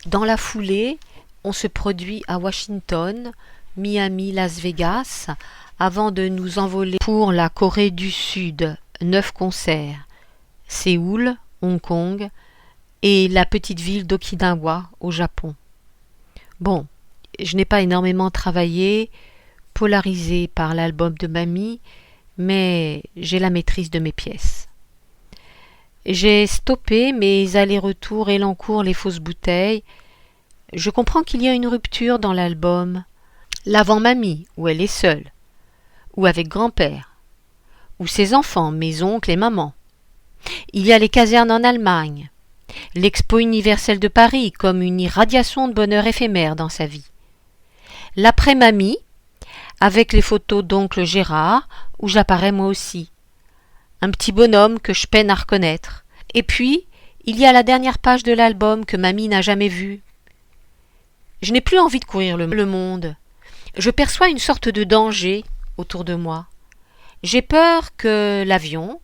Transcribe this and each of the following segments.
Dans la foulée, on se produit à Washington, Miami, Las Vegas, avant de nous envoler pour la Corée du Sud. 9 concerts. Séoul, Hong Kong et la petite ville d'Okinawa au Japon. Bon, je n'ai pas énormément travaillé, polarisé par l'album de Mamie, mais j'ai la maîtrise de mes pièces. J'ai stoppé mes allers-retours Elancourt les fausses bouteilles. Je comprends qu'il y a une rupture dans l'album. L'avant Mamie, où elle est seule, ou avec grand-père, ou ses enfants, mes oncles et maman. Il y a les casernes en Allemagne, l'Expo universelle de Paris comme une irradiation de bonheur éphémère dans sa vie. L'après-Mamie, avec les photos d'oncle Gérard, où j'apparais moi aussi. Un petit bonhomme que je peine à reconnaître. Et puis, il y a la dernière page de l'album que Mamie n'a jamais vue. Je n'ai plus envie de courir le monde. Je perçois une sorte de danger autour de moi. J'ai peur que l'avion,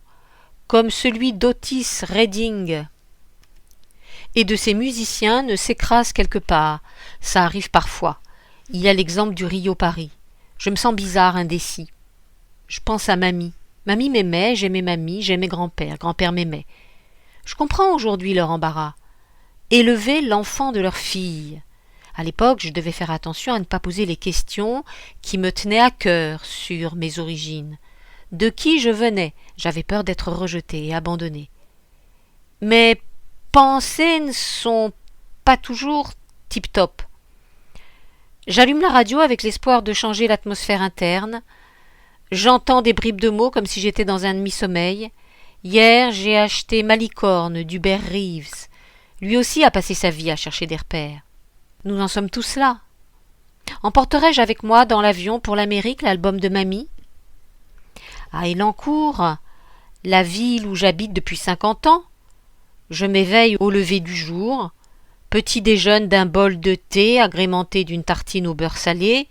comme celui d'Otis Redding et de ses musiciens, ne s'écrase quelque part. Ça arrive parfois. Il y a l'exemple du Rio-Paris. Je me sens bizarre, indécis. Je pense à Mamie. Mamie m'aimait, j'aimais Mamie, j'aimais grand-père, grand-père m'aimait. Je comprends aujourd'hui leur embarras. Élever l'enfant de leur fille. À l'époque, je devais faire attention à ne pas poser les questions qui me tenaient à cœur sur mes origines. De qui je venais? J'avais peur d'être rejetée et abandonnée. Mes pensées ne sont pas toujours tip-top. J'allume la radio avec l'espoir de changer l'atmosphère interne. J'entends des bribes de mots comme si j'étais dans un demi-sommeil. Hier, j'ai acheté Malicorne d'Hubert Reeves. Lui aussi a passé sa vie à chercher des repères. Nous en sommes tous là. Emporterai-je avec moi dans l'avion pour l'Amérique l'album de Mamie? À Elancourt, la ville où j'habite depuis 50 ans, je m'éveille au lever du jour, petit déjeune d'un bol de thé agrémenté d'une tartine au beurre salé.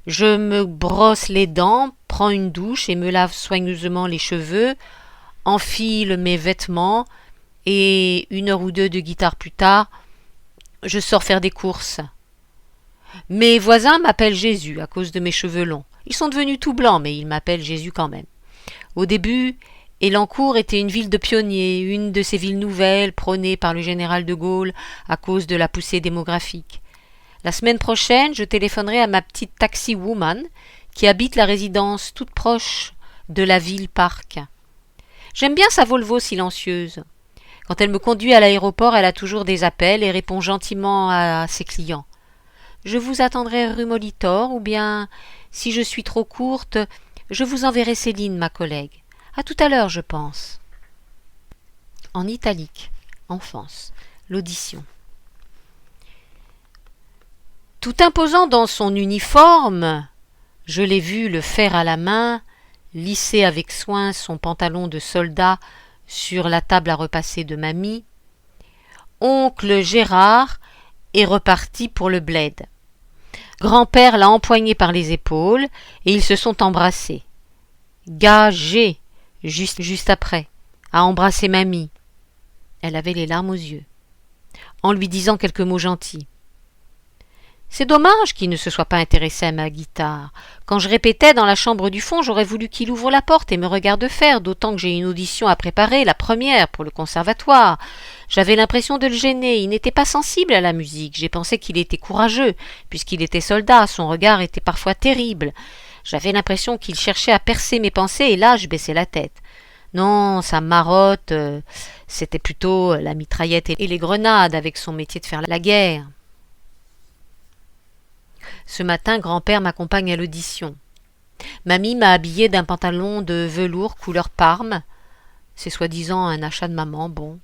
Je me brosse les dents, prends une douche et me lave soigneusement les cheveux, enfile mes vêtements et 1 heure ou 2 de guitare plus tard, je sors faire des courses. Mes voisins m'appellent Jésus à cause de mes cheveux longs. Ils sont devenus tout blancs, mais ils m'appellent Jésus quand même. Au début, Elancourt était une ville de pionniers, une de ces villes nouvelles prônées par le général de Gaulle à cause de la poussée démographique. La semaine prochaine, je téléphonerai à ma petite taxi-woman qui habite la résidence toute proche de la ville-parc. J'aime bien sa Volvo silencieuse. Quand elle me conduit à l'aéroport, elle a toujours des appels et répond gentiment à ses clients. Je vous attendrai rue Molitor ou bien, si je suis trop courte, je vous enverrai Céline, ma collègue. À tout à l'heure, je pense. En italique, enfance, l'audition. Tout imposant dans son uniforme, je l'ai vu le fer à la main, lisser avec soin son pantalon de soldat sur la table à repasser de Mamie. Oncle Gérard est reparti pour le bled. Grand-père l'a empoigné par les épaules et ils se sont embrassés. Gagé, juste après, a embrassé Mamie. Elle avait les larmes aux yeux, en lui disant quelques mots gentils. C'est dommage qu'il ne se soit pas intéressé à ma guitare. Quand je répétais dans la chambre du fond, j'aurais voulu qu'il ouvre la porte et me regarde faire, d'autant que j'ai une audition à préparer, la première pour le conservatoire. J'avais l'impression de le gêner, il n'était pas sensible à la musique. J'ai pensé qu'il était courageux, puisqu'il était soldat, son regard était parfois terrible. J'avais l'impression qu'il cherchait à percer mes pensées, et là je baissais la tête. Non, sa marotte, c'était plutôt la mitraillette et les grenades, avec son métier de faire la guerre. Ce matin, grand-père m'accompagne à l'audition. Mamie m'a habillée d'un pantalon de velours couleur parme. C'est soi-disant un achat de maman, bon.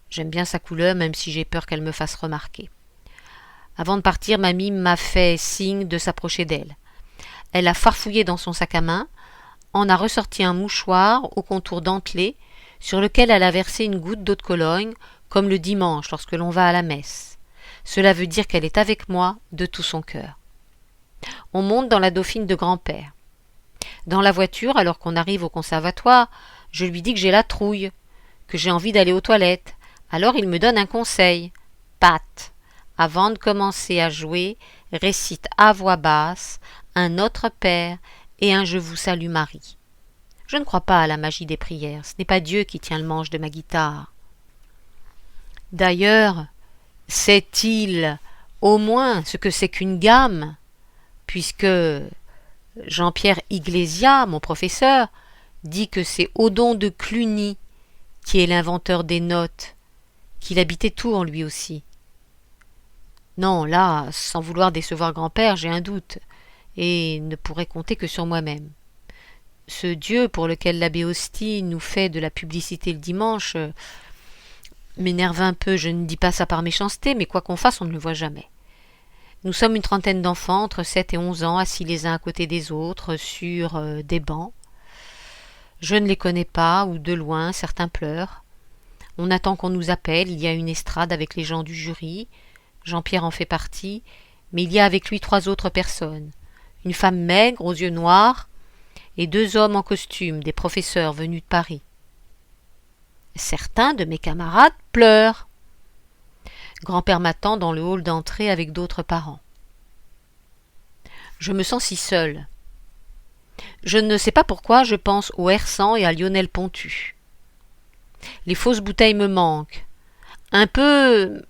J'aime bien sa couleur, même si j'ai peur qu'elle me fasse remarquer. Avant de partir, Mamie m'a fait signe de s'approcher d'elle. Elle a farfouillé dans son sac à main, en a ressorti un mouchoir au contour dentelé, sur lequel elle a versé une goutte d'eau de Cologne, comme le dimanche lorsque l'on va à la messe. Cela veut dire qu'elle est avec moi de tout son cœur. On monte dans la Dauphine de grand-père. Dans la voiture, alors qu'on arrive au conservatoire, je lui dis que j'ai la trouille, que j'ai envie d'aller aux toilettes. Alors il me donne un conseil. Pat, avant de commencer à jouer, récite à voix basse un Notre Père et un Je vous salue Marie. Je ne crois pas à la magie des prières, ce n'est pas Dieu qui tient le manche de ma guitare. D'ailleurs, sait-il au moins ce que c'est qu'une gamme, puisque Jean-Pierre Iglesia, mon professeur, dit que c'est Odon de Cluny qui est l'inventeur des notes, qu'il habitait Tours lui aussi. Non, là, sans vouloir décevoir grand-père, j'ai un doute, et ne pourrais compter que sur moi-même. Ce Dieu pour lequel l'abbé Hosty nous fait de la publicité le dimanche m'énerve un peu, je ne dis pas ça par méchanceté, mais quoi qu'on fasse, on ne le voit jamais. Nous sommes une trentaine d'enfants, entre 7 et 11 ans, assis les uns à côté des autres, sur des bancs. Je ne les connais pas, ou de loin, certains pleurent. On attend qu'on nous appelle, il y a une estrade avec les gens du jury. Jean-Pierre en fait partie, mais il y a avec lui 3 autres personnes. Une femme maigre, aux yeux noirs, et 2 hommes en costume, des professeurs venus de Paris. Certains de mes camarades pleurent. Grand-père m'attend dans le hall d'entrée avec d'autres parents. Je me sens si seule. Je ne sais pas pourquoi je pense au R100 et à Lionel Pontu. Les fausses bouteilles me manquent. Un peu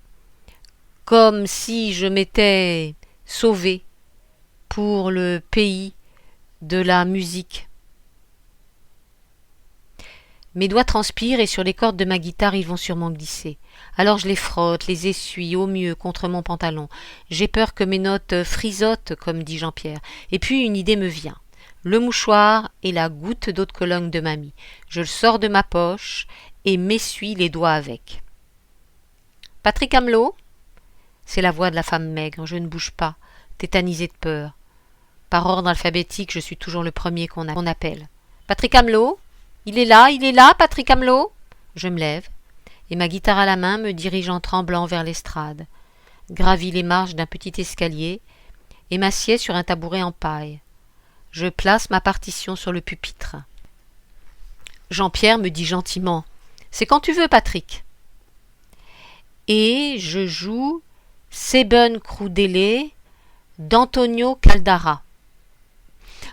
comme si je m'étais sauvée pour le pays de la musique. Mes doigts transpirent et sur les cordes de ma guitare ils vont sûrement glisser. Alors je les frotte, les essuie au mieux contre mon pantalon. J'ai peur que mes notes frisotent, comme dit Jean-Pierre. Et puis une idée me vient. Le mouchoir et la goutte d'eau de Cologne de mamie. Je le sors de ma poche et m'essuie les doigts avec. Patrick Amelot ? C'est la voix de la femme maigre. Je ne bouge pas, tétanisée de peur. Par ordre alphabétique, je suis toujours le premier qu'on appelle. Patrick Amelot ? Il est là, Patrick Amelot ? Je me lève, et ma guitare à la main me dirige en tremblant vers l'estrade, gravis les marches d'un petit escalier, et m'assieds sur un tabouret en paille. Je place ma partition sur le pupitre. Jean-Pierre me dit gentiment « C'est quand tu veux, Patrick !» Et je joue « Seben Crudele » d'Antonio Caldara.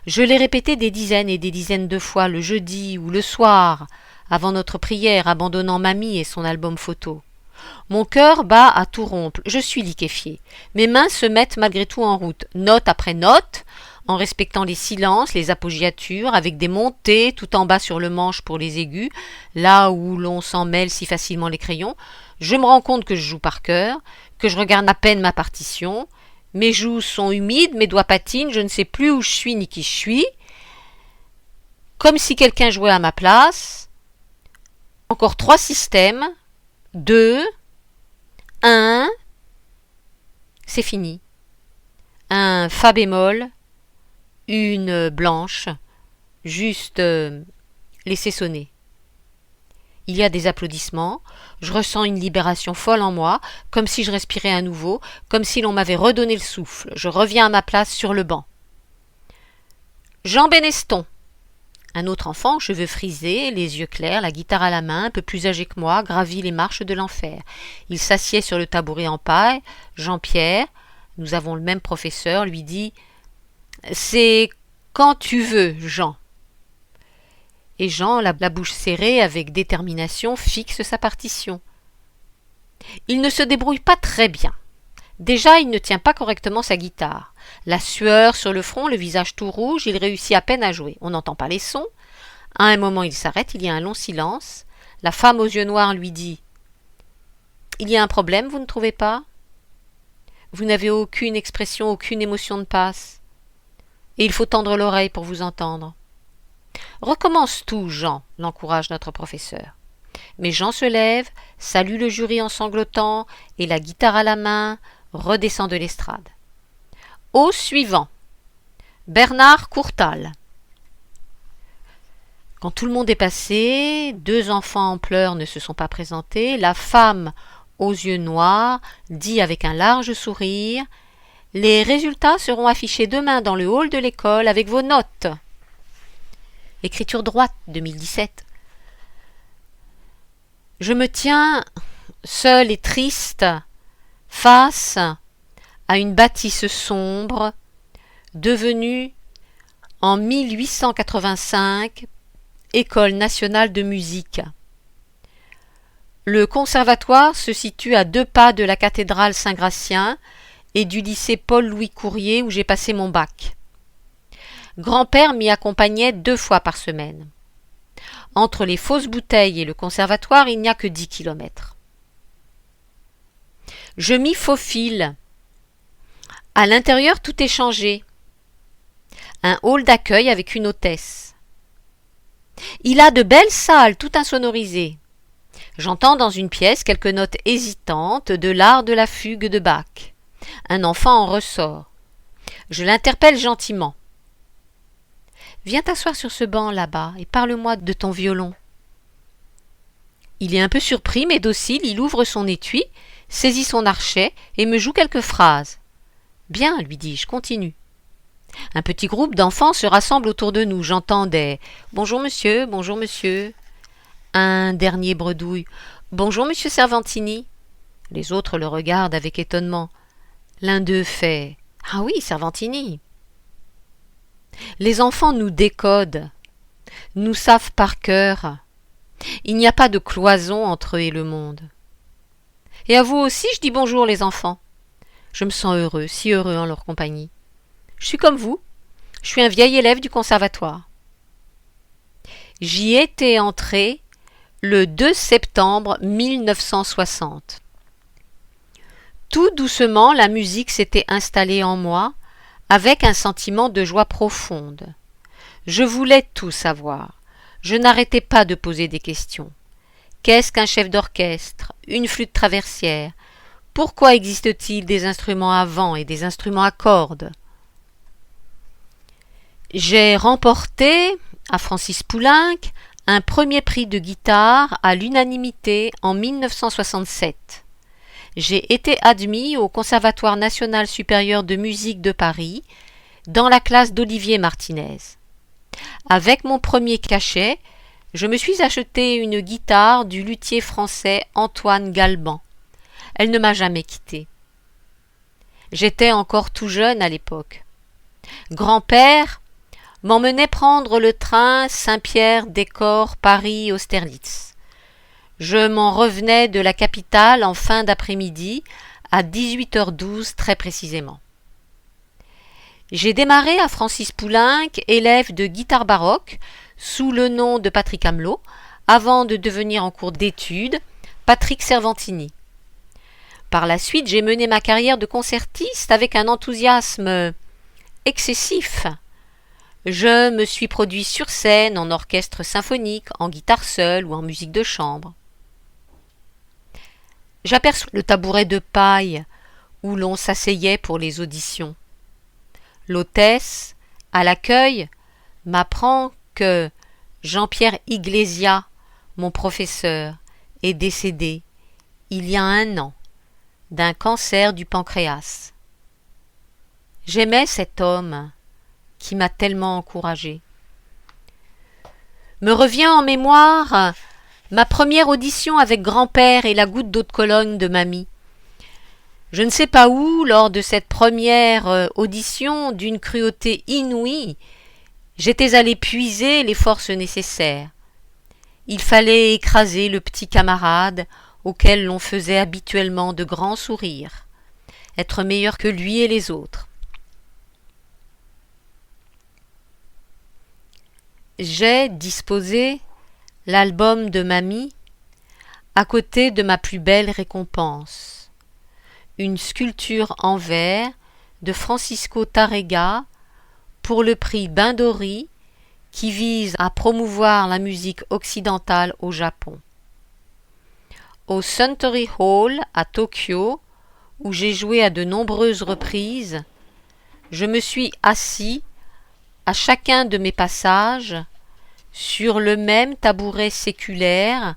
Je l'ai répété des dizaines et des dizaines de fois le jeudi ou le soir, avant notre prière, abandonnant mamie et son album photo. Mon cœur bat à tout rompre, je suis liquéfiée. Mes mains se mettent malgré tout en route, note après note, en respectant les silences, les appoggiatures, avec des montées tout en bas sur le manche pour les aigus, là où l'on s'en mêle si facilement les crayons. Je me rends compte que je joue par cœur, que je regarde à peine ma partition. Mes joues sont humides, mes doigts patinent, je ne sais plus où je suis ni qui je suis. Comme si quelqu'un jouait à ma place. Encore 3 systèmes. 2. 1. C'est fini. Un fa bémol. Une blanche. Juste laisser sonner. Il y a des applaudissements, je ressens une libération folle en moi, comme si je respirais à nouveau, comme si l'on m'avait redonné le souffle. Je reviens à ma place sur le banc. Jean Beneston, un autre enfant, cheveux frisés, les yeux clairs, la guitare à la main, un peu plus âgé que moi, gravit les marches de l'enfer. Il s'assied sur le tabouret en paille. Jean-Pierre, nous avons le même professeur, lui dit « C'est quand tu veux, Jean ». Et Jean, la bouche serrée, avec détermination, fixe sa partition. Il ne se débrouille pas très bien. Déjà, il ne tient pas correctement sa guitare. La sueur sur le front, le visage tout rouge, il réussit à peine à jouer. On n'entend pas les sons. À un moment, il s'arrête, il y a un long silence. La femme aux yeux noirs lui dit « Il y a un problème, vous ne trouvez pas ? Vous n'avez aucune expression, aucune émotion ne passe. Et il faut tendre l'oreille pour vous entendre. » Recommence tout, Jean, l'encourage notre professeur. Mais Jean se lève, salue le jury en sanglotant et la guitare à la main, redescend de l'estrade. Au suivant, Bernard Courtal. Quand tout le monde est passé, 2 enfants en pleurs ne se sont pas présentés, la femme aux yeux noirs dit avec un large sourire « Les résultats seront affichés demain dans le hall de l'école avec vos notes. » Écriture droite, 2017. Je me tiens, seule et triste, face à une bâtisse sombre devenue en 1885 École nationale de musique. Le conservatoire se situe à 2 pas de la cathédrale Saint-Gratien et du lycée Paul-Louis Courier où j'ai passé mon bac. Grand-père m'y accompagnait 2 fois par semaine. Entre les fausses bouteilles et le conservatoire, il n'y a que 10 kilomètres. Je m'y faufile. À l'intérieur, tout est changé. Un hall d'accueil avec une hôtesse. Il a de belles salles, tout insonorisées. J'entends dans une pièce quelques notes hésitantes de l'art de la fugue de Bach. Un enfant en ressort. Je l'interpelle gentiment. « Viens t'asseoir sur ce banc là-bas et parle-moi de ton violon. » Il est un peu surpris mais docile, il ouvre son étui, saisit son archet et me joue quelques phrases. « Bien, lui dis-je, continue. » Un petit groupe d'enfants se rassemble autour de nous. J'entends des « Bonjour monsieur, bonjour monsieur ». Un dernier bredouille « Bonjour monsieur Cervantini ». Les autres le regardent avec étonnement. L'un d'eux fait « Ah oui, Cervantini ». Les enfants nous décodent, nous savent par cœur. Il n'y a pas de cloison entre eux et le monde. Et à vous aussi, je dis bonjour les enfants. Je me sens heureux, si heureux en leur compagnie. Je suis comme vous, je suis un vieil élève du conservatoire. J'y étais entré le 2 septembre 1960. Tout doucement, la musique s'était installée en moi, avec un sentiment de joie profonde. Je voulais tout savoir. Je n'arrêtais pas de poser des questions. Qu'est-ce qu'un chef d'orchestre? Une flûte traversière? Pourquoi existe-t-il des instruments à vent et des instruments à cordes? J'ai remporté, à Francis Poulenc, un premier prix de guitare à l'unanimité en 1967. J'ai été admis au Conservatoire national supérieur de musique de Paris, dans la classe d'Olivier Martinez. Avec mon premier cachet, je me suis acheté une guitare du luthier français Antoine Galban. Elle ne m'a jamais quitté. J'étais encore tout jeune à l'époque. Grand-père m'emmenait prendre le train Saint-Pierre-des-Corps Paris-Austerlitz. Je m'en revenais de la capitale en fin d'après-midi, à 18h12 très précisément. J'ai démarré à Francis Poulenc, élève de guitare baroque, sous le nom de Patrick Amelot, avant de devenir en cours d'études Patrick Cervantini. Par la suite, j'ai mené ma carrière de concertiste avec un enthousiasme excessif. Je me suis produit sur scène, en orchestre symphonique, en guitare seule ou en musique de chambre. J'aperçois le tabouret de paille où l'on s'asseyait pour les auditions. L'hôtesse, à l'accueil, m'apprend que Jean-Pierre Iglesias, mon professeur, est décédé il y a 1 an d'un cancer du pancréas. J'aimais cet homme qui m'a tellement encouragée. Me revient en mémoire ma première audition avec grand-père et la goutte d'eau de Cologne de mamie. Je ne sais pas où, lors de cette première audition, d'une cruauté inouïe, j'étais allé puiser les forces nécessaires. Il fallait écraser le petit camarade auquel l'on faisait habituellement de grands sourires, être meilleur que lui et les autres. J'ai disposé l'album de mamie à côté de ma plus belle récompense, une sculpture en verre de Francisco Tárrega pour le prix Bindori qui vise à promouvoir la musique occidentale au Japon. Au Suntory Hall à Tokyo, où j'ai joué à de nombreuses reprises, je me suis assis à chacun de mes passages sur le même tabouret séculaire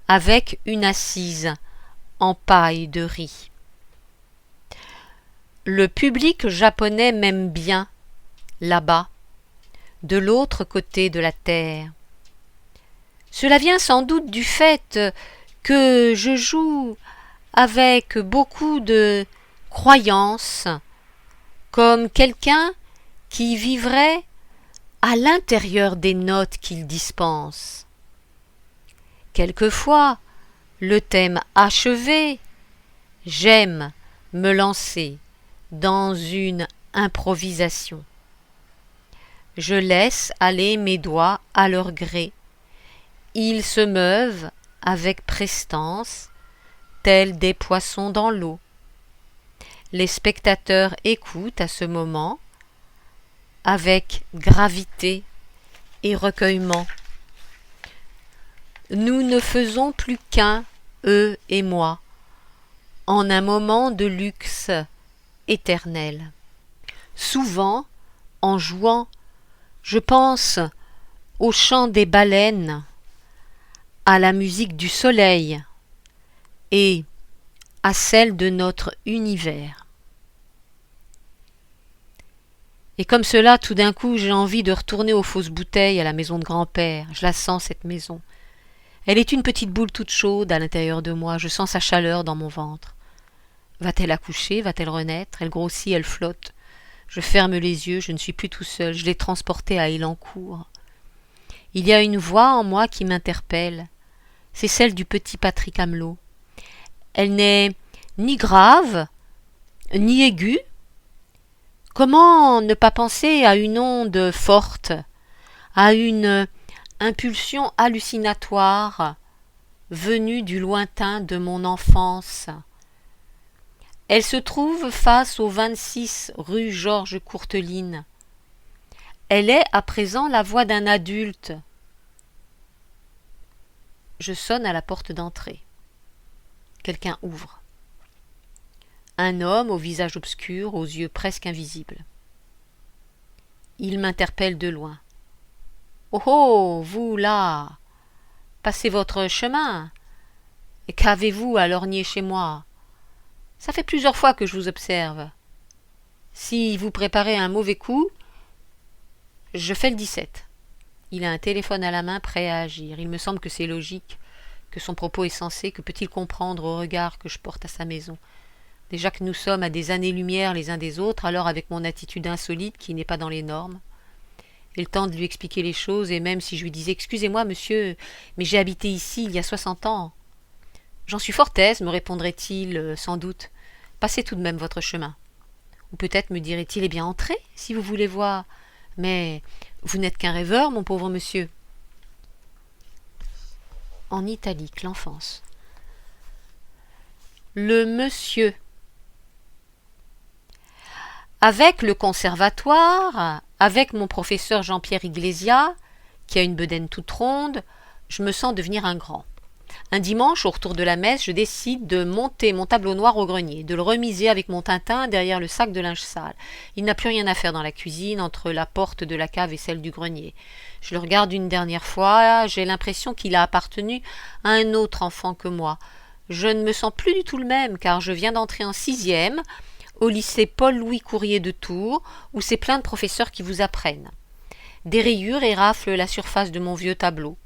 avec une assise en paille de riz. Le public japonais m'aime bien, là-bas, de l'autre côté de la terre. Cela vient sans doute du fait que je joue avec beaucoup de croyance, comme quelqu'un qui vivrait à l'intérieur des notes qu'il dispense. Quelquefois, le thème achevé, j'aime me lancer dans une improvisation. Je laisse aller mes doigts à leur gré. Ils se meuvent avec prestance, tels des poissons dans l'eau. Les spectateurs écoutent à ce moment avec gravité et recueillement. Nous ne faisons plus qu'un, eux et moi, en un moment de luxe éternel. Souvent, en jouant, je pense au chant des baleines, à la musique du soleil et à celle de notre univers. Et comme cela, tout d'un coup, j'ai envie de retourner aux fausses bouteilles à la maison de grand-père. Je la sens, cette maison. Elle est une petite boule toute chaude à l'intérieur de moi. Je sens sa chaleur dans mon ventre. Va-t-elle accoucher? Va-t-elle renaître? Elle grossit, elle flotte. Je ferme les yeux, je ne suis plus tout seul. Je l'ai transportée à Élancourt. Il y a une voix en moi qui m'interpelle. C'est celle du petit Patrick Amelot. Elle n'est ni grave, ni aiguë. Comment ne pas penser à une onde forte, à une impulsion hallucinatoire venue du lointain de mon enfance? Elle se trouve face au 26 rue Georges Courteline. Elle est à présent la voix d'un adulte. Je sonne à la porte d'entrée. Quelqu'un ouvre. Un homme au visage obscur, aux yeux presque invisibles. Il m'interpelle de loin. « Oh oh, vous là, passez votre chemin. Et qu'avez-vous à lorgner chez moi? Ça fait plusieurs fois que je vous observe. Si vous préparez un mauvais coup, je fais le 17. » Il a un téléphone à la main, prêt à agir. Il me semble que c'est logique, que son propos est sensé. Que peut-il comprendre au regard que je porte à sa maison? Déjà que nous sommes à des années-lumière les uns des autres, alors avec mon attitude insolite qui n'est pas dans les normes. Il tente de lui expliquer les choses, et même si je lui disais « Excusez-moi, monsieur, mais j'ai habité ici il y a 60 ans. »« J'en suis fort aise, me répondrait-il, sans doute. Passez tout de même votre chemin. » Ou peut-être me dirait-il « Eh bien, entrez, si vous voulez voir. Mais vous n'êtes qu'un rêveur, mon pauvre monsieur. » En italique, l'enfance. Le monsieur. Avec le conservatoire, avec mon professeur Jean-Pierre Iglesia, qui a une bedaine toute ronde, je me sens devenir un grand. Un dimanche, au retour de la messe, je décide de monter mon tableau noir au grenier, de le remiser avec mon Tintin derrière le sac de linge sale. Il n'a plus rien à faire dans la cuisine, entre la porte de la cave et celle du grenier. Je le regarde une dernière fois, j'ai l'impression qu'il a appartenu à un autre enfant que moi. Je ne me sens plus du tout le même, car je viens d'entrer en 6e, au lycée Paul-Louis Courier de Tours, où c'est plein de professeurs qui vous apprennent. Des rayures éraflent la surface de mon vieux tableau.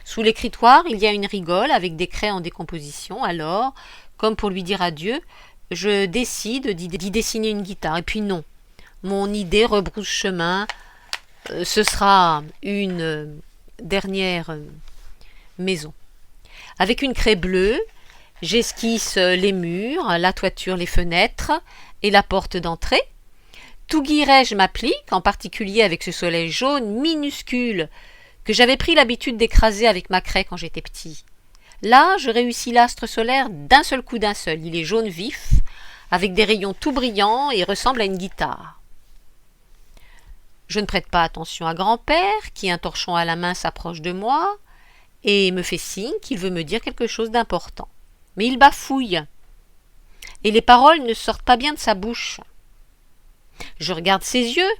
Sous l'écritoire, il y a une rigole avec des craies en décomposition. Alors, comme pour lui dire adieu, je décide d'y dessiner une guitare. Et puis non, mon idée rebrousse chemin. Ce sera une dernière maison. Avec une craie bleue, j'esquisse les murs, la toiture, les fenêtres et la porte d'entrée. Tout guirai-je m'applique, en particulier avec ce soleil jaune minuscule que j'avais pris l'habitude d'écraser avec ma craie quand j'étais petit. Là, je réussis l'astre solaire d'un seul coup d'un seul. Il est jaune vif, avec des rayons tout brillants et ressemble à une guitare. Je ne prête pas attention à grand-père, qui, un torchon à la main, s'approche de moi et me fait signe qu'il veut me dire quelque chose d'important. Mais il bafouille, et les paroles ne sortent pas bien de sa bouche. Je regarde ses yeux,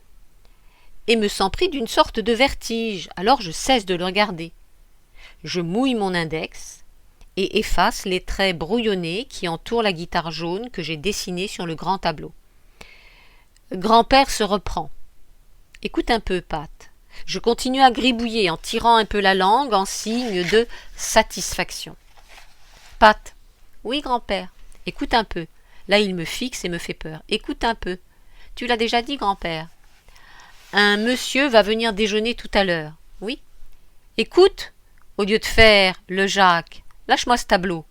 et me sens pris d'une sorte de vertige, alors je cesse de le regarder. Je mouille mon index, et efface les traits brouillonnés qui entourent la guitare jaune que j'ai dessinée sur le grand tableau. Grand-père se reprend. « Écoute un peu, Pat. » Je continue à gribouiller en tirant un peu la langue en signe de satisfaction. « Pat. »« Oui, grand-père. » Écoute un peu. Là, il me fixe et me fait peur. Écoute un peu. Tu l'as déjà dit, grand-père. Un monsieur va venir déjeuner tout à l'heure. Oui. Écoute, au lieu de faire le Jacques, lâche-moi ce tableau.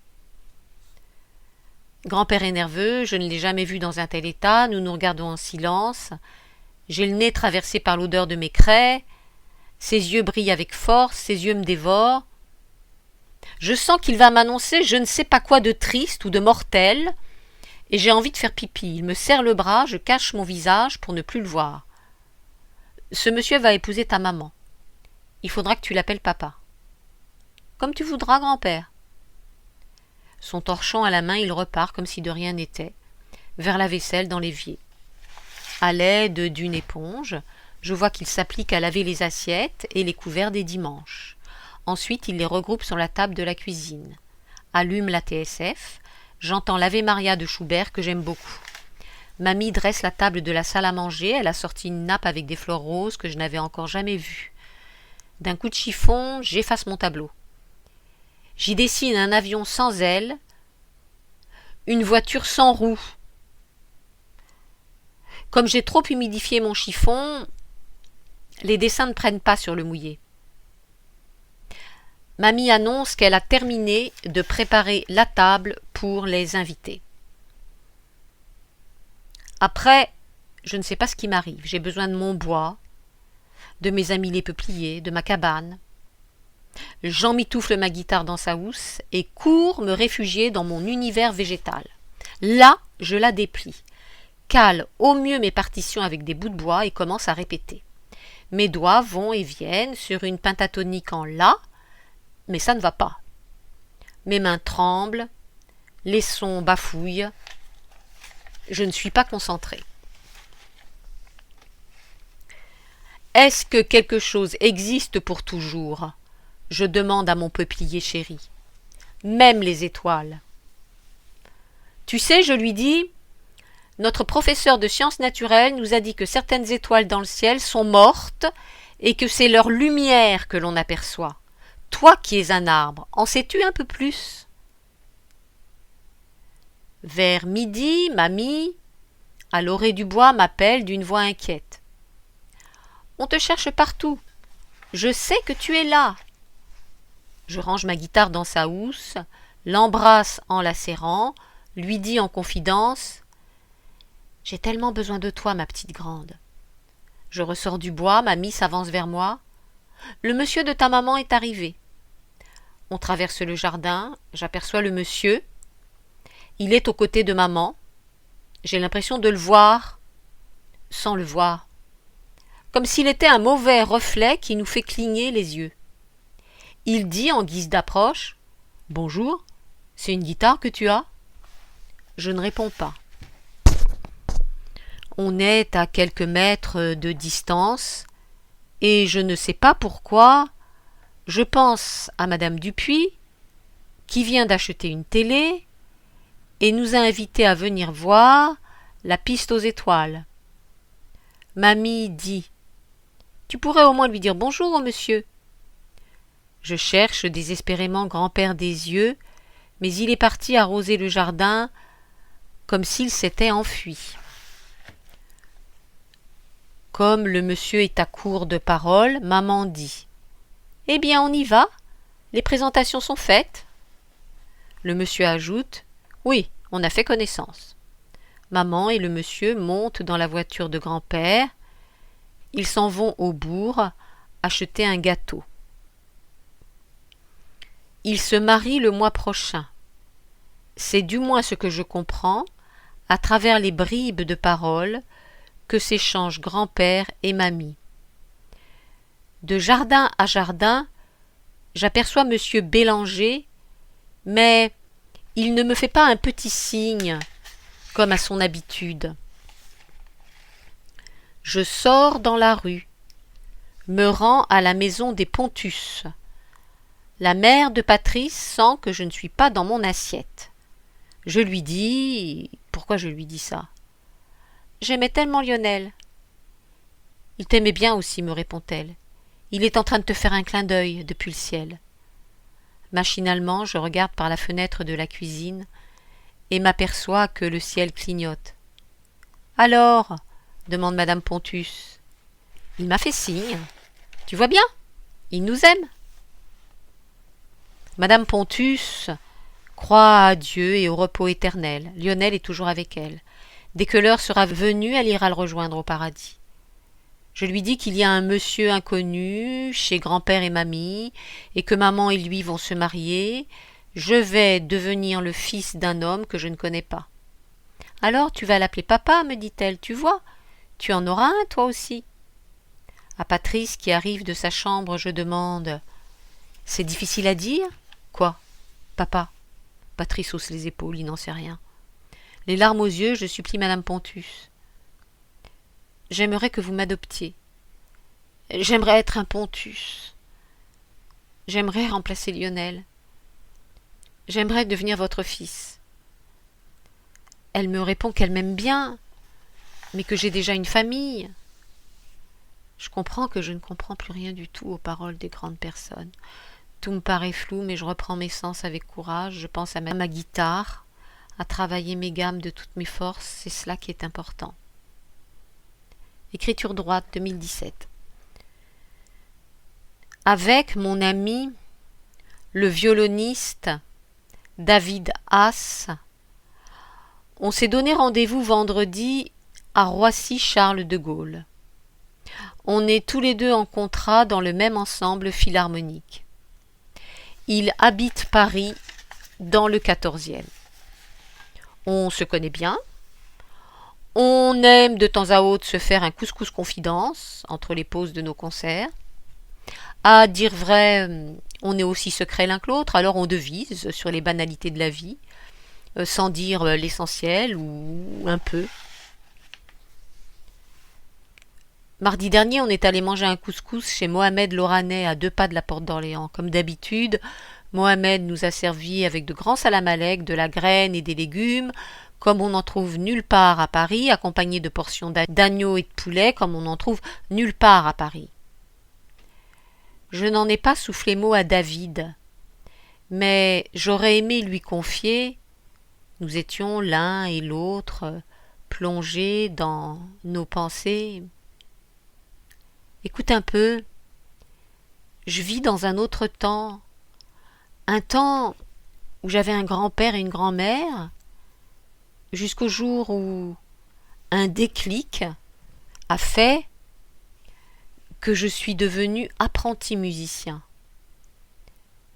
Grand-père est nerveux, je ne l'ai jamais vu dans un tel état, nous nous regardons en silence. J'ai le nez traversé par l'odeur de mes craies, ses yeux brillent avec force, ses yeux me dévorent. Je sens qu'il va m'annoncer je ne sais pas quoi de triste ou de mortel, et j'ai envie de faire pipi. Il me serre le bras, je cache mon visage pour ne plus le voir. Ce monsieur va épouser ta maman. Il faudra que tu l'appelles papa. Comme tu voudras, grand-père. Son torchon à la main, il repart comme si de rien n'était, vers la vaisselle dans l'évier. À l'aide d'une éponge, je vois qu'il s'applique à laver les assiettes et les couverts des dimanches. Ensuite, il les regroupe sur la table de la cuisine. Allume la TSF, j'entends l'Ave Maria de Schubert que j'aime beaucoup. Mamie dresse la table de la salle à manger, elle a sorti une nappe avec des fleurs roses que je n'avais encore jamais vues. D'un coup de chiffon, j'efface mon tableau. J'y dessine un avion sans ailes, une voiture sans roues. Comme j'ai trop humidifié mon chiffon, les dessins ne prennent pas sur le mouillé. Mamie annonce qu'elle a terminé de préparer la table pour les invités. Après, je ne sais pas ce qui m'arrive. J'ai besoin de mon bois, de mes amis les peupliers, de ma cabane. J'emmitoufle ma guitare dans sa housse et cours me réfugier dans mon univers végétal. Là, je la déplie, cale au mieux mes partitions avec des bouts de bois et commence à répéter. Mes doigts vont et viennent sur une pentatonique en La, mais ça ne va pas. Mes mains tremblent, les sons bafouillent. Je ne suis pas concentrée. Est-ce que quelque chose existe pour toujours ? Je demande à mon peuplier chéri. Même les étoiles. Tu sais, je lui dis, notre professeur de sciences naturelles nous a dit que certaines étoiles dans le ciel sont mortes et que c'est leur lumière que l'on aperçoit. Toi qui es un arbre, en sais-tu un peu plus ? Vers midi, mamie, à l'orée du bois, m'appelle d'une voix inquiète. On te cherche partout. Je sais que tu es là. Je range ma guitare dans sa housse, l'embrasse en la serrant, lui dis en confidence « J'ai tellement besoin de toi, ma petite grande. » Je ressors du bois, mamie s'avance vers moi. « Le monsieur de ta maman est arrivé. » On traverse le jardin, j'aperçois le monsieur. Il est aux côtés de maman. J'ai l'impression de le voir, sans le voir. Comme s'il était un mauvais reflet qui nous fait cligner les yeux. Il dit en guise d'approche « Bonjour, c'est une guitare que tu as ?» Je ne réponds pas. On est à quelques mètres de distance et je ne sais pas pourquoi, je pense à Madame Dupuis qui vient d'acheter une télé et nous a invités à venir voir la piste aux étoiles. Mamie dit « Tu pourrais au moins lui dire bonjour au monsieur. » Je cherche désespérément grand-père des yeux, mais il est parti arroser le jardin comme s'il s'était enfui. Comme le monsieur est à court de paroles, maman dit « Eh bien, on y va, les présentations sont faites. » Le monsieur ajoute « Oui, on a fait connaissance. » Maman et le monsieur montent dans la voiture de grand-père. Ils s'en vont au bourg acheter un gâteau. Ils se marient le mois prochain. C'est du moins ce que je comprends à travers les bribes de paroles que s'échangent grand-père et mamie. De jardin à jardin, j'aperçois monsieur Bélanger, mais il ne me fait pas un petit signe, comme à son habitude. Je sors dans la rue, me rends à la maison des Pontus. La mère de Patrice sent que je ne suis pas dans mon assiette. Je lui dis... Pourquoi je lui dis ça ? J'aimais tellement Lionel. Il t'aimait bien aussi, me répond-elle. Il est en train de te faire un clin d'œil depuis le ciel. Machinalement, je regarde par la fenêtre de la cuisine et m'aperçois que le ciel clignote. « Alors ?» demande madame Pontus. Il m'a fait signe. Tu vois bien, il nous aime. Madame Pontus croit à Dieu et au repos éternel. Lionel est toujours avec elle. Dès que l'heure sera venue, elle ira le rejoindre au paradis. Je lui dis qu'il y a un monsieur inconnu chez grand-père et mamie, et que maman et lui vont se marier. Je vais devenir le fils d'un homme que je ne connais pas. Alors tu vas l'appeler papa, me dit-elle, tu vois, tu en auras un toi aussi. À Patrice qui arrive de sa chambre, je demande « C'est difficile à dire ?»« Quoi, papa ?» Patrice hausse les épaules, il n'en sait rien. Les larmes aux yeux, je supplie madame Pontus. « J'aimerais que vous m'adoptiez. J'aimerais être un Pontus. J'aimerais remplacer Lionel. J'aimerais devenir votre fils. » Elle me répond qu'elle m'aime bien, mais que j'ai déjà une famille. Je comprends que je ne comprends plus rien du tout aux paroles des grandes personnes. Tout me paraît flou, mais je reprends mes sens avec courage. Je pense à ma guitare, à travailler mes gammes de toutes mes forces. C'est cela qui est important. Écriture droite 2017. Avec mon ami, le violoniste David Haas, on s'est donné rendez-vous vendredi à Roissy-Charles de Gaulle. On est tous les deux en contrat dans le même ensemble philharmonique. Il habite Paris, dans le 14e. On se connaît bien. On aime de temps à autre se faire un couscous confidence entre les pauses de nos concerts. À dire vrai, on est aussi secrets l'un que l'autre, alors on devise sur les banalités de la vie, sans dire l'essentiel ou un peu. Mardi dernier, on est allé manger un couscous chez Mohamed l'Oranais à 2 pas de la porte d'Orléans. Comme d'habitude, Mohamed nous a servi avec de grands salam-alek, de la graine et des légumes, comme on n'en trouve nulle part à Paris, accompagné de portions d'agneau et de poulet, comme on n'en trouve nulle part à Paris. Je n'en ai pas soufflé mot à David, mais j'aurais aimé lui confier. Nous étions l'un et l'autre plongés dans nos pensées. Écoute un peu, je vis dans un autre temps, un temps où j'avais un grand-père et une grand-mère, jusqu'au jour où un déclic a fait que je suis devenu apprenti musicien.